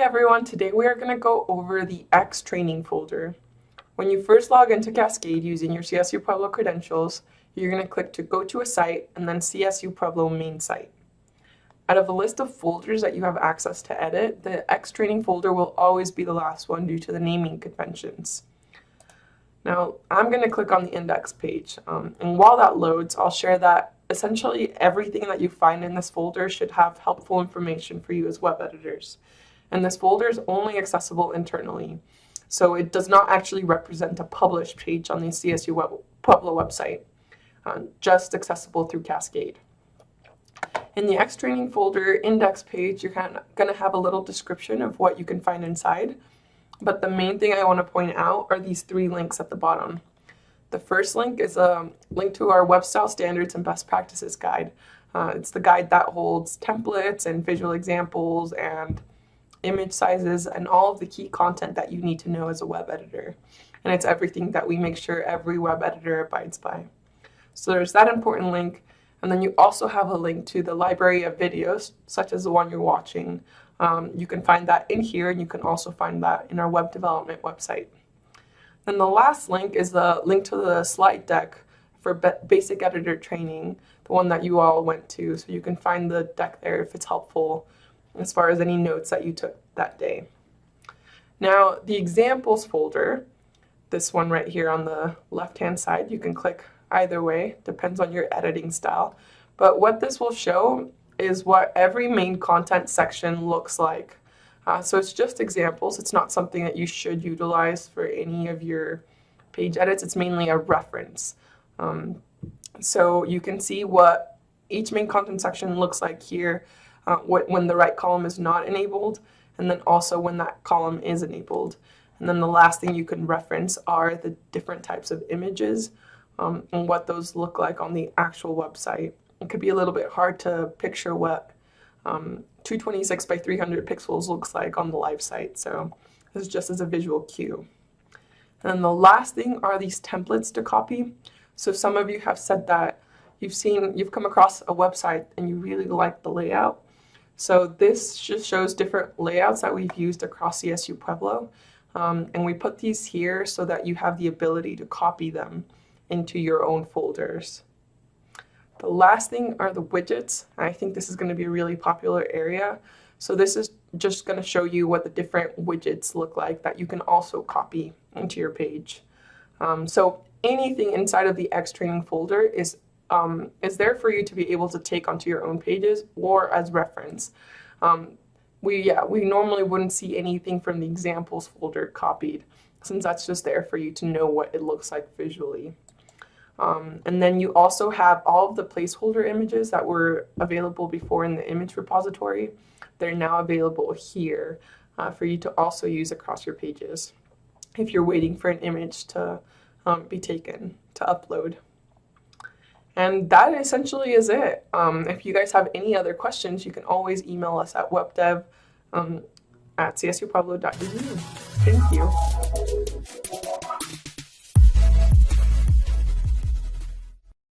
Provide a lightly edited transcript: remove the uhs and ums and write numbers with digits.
everyone, today we are going to go over the X training folder. When you first log into Cascade using your CSU Pueblo credentials, you're going to click to go to a site and then CSU Pueblo main site. Out of a list of folders that you have access to edit, the X training folder will always be the last one due to the naming conventions. Now, I'm going to click on the index page, and while that loads, I'll share that essentially everything that you find in this folder should have helpful information for you as web editors. And this folder is only accessible internally, so it does not actually represent a published page on the CSU Pueblo website, just accessible through Cascade. In the X training folder index page, you're going to have a little description of what you can find inside, but the main thing I want to point out are these 3 links at the bottom. The first link is a link to our web style standards and best practices guide. It's the guide that holds templates and visual examples and image sizes and all of the key content that you need to know as a web editor. And it's everything that we make sure every web editor abides by. So there's that important link. And then you also have a link to the library of videos, such as the one you're watching. You can find that in here, and you can also find that in our web development website. Then the last link is the link to the slide deck for basic editor training, the one that you all went to. So you can find the deck there if it's helpful as far as any notes that you took that day. Now, the examples folder, this one right here on the left-hand side, you can click either way, depends on your editing style. But what this will show is what every main content section looks like. So it's just examples. It's not something that you should utilize for any of your page edits. It's mainly a reference. So you can see what each main content section looks like here when the right column is not enabled, and then also when that column is enabled. And then the last thing you can reference are the different types of images and what those look like on the actual website. It could be a little bit hard to picture what 226 by 300 pixels looks like on the live site, so this is just as a visual cue. And then the last thing are these templates to copy. So some of you have said that you've come across a website and you really like the layout. So this just shows different layouts that we've used across CSU Pueblo, and we put these here so that you have the ability to copy them into your own folders. The last thing are the widgets. I think this is going to be a really popular area. So this is just going to show you what the different widgets look like that you can also copy into your page. So anything inside of the X training folder is there for you to be able to take onto your own pages or as reference. We normally wouldn't see anything from the examples folder copied, since that's just there for you to know what it looks like visually. And then you also have all of the placeholder images that were available before in the image repository. They're now available here for you to also use across your pages if you're waiting for an image to be taken to upload. And that essentially is it. If you guys have any other questions, you can always email us at webdev@csupueblo.edu. Thank you.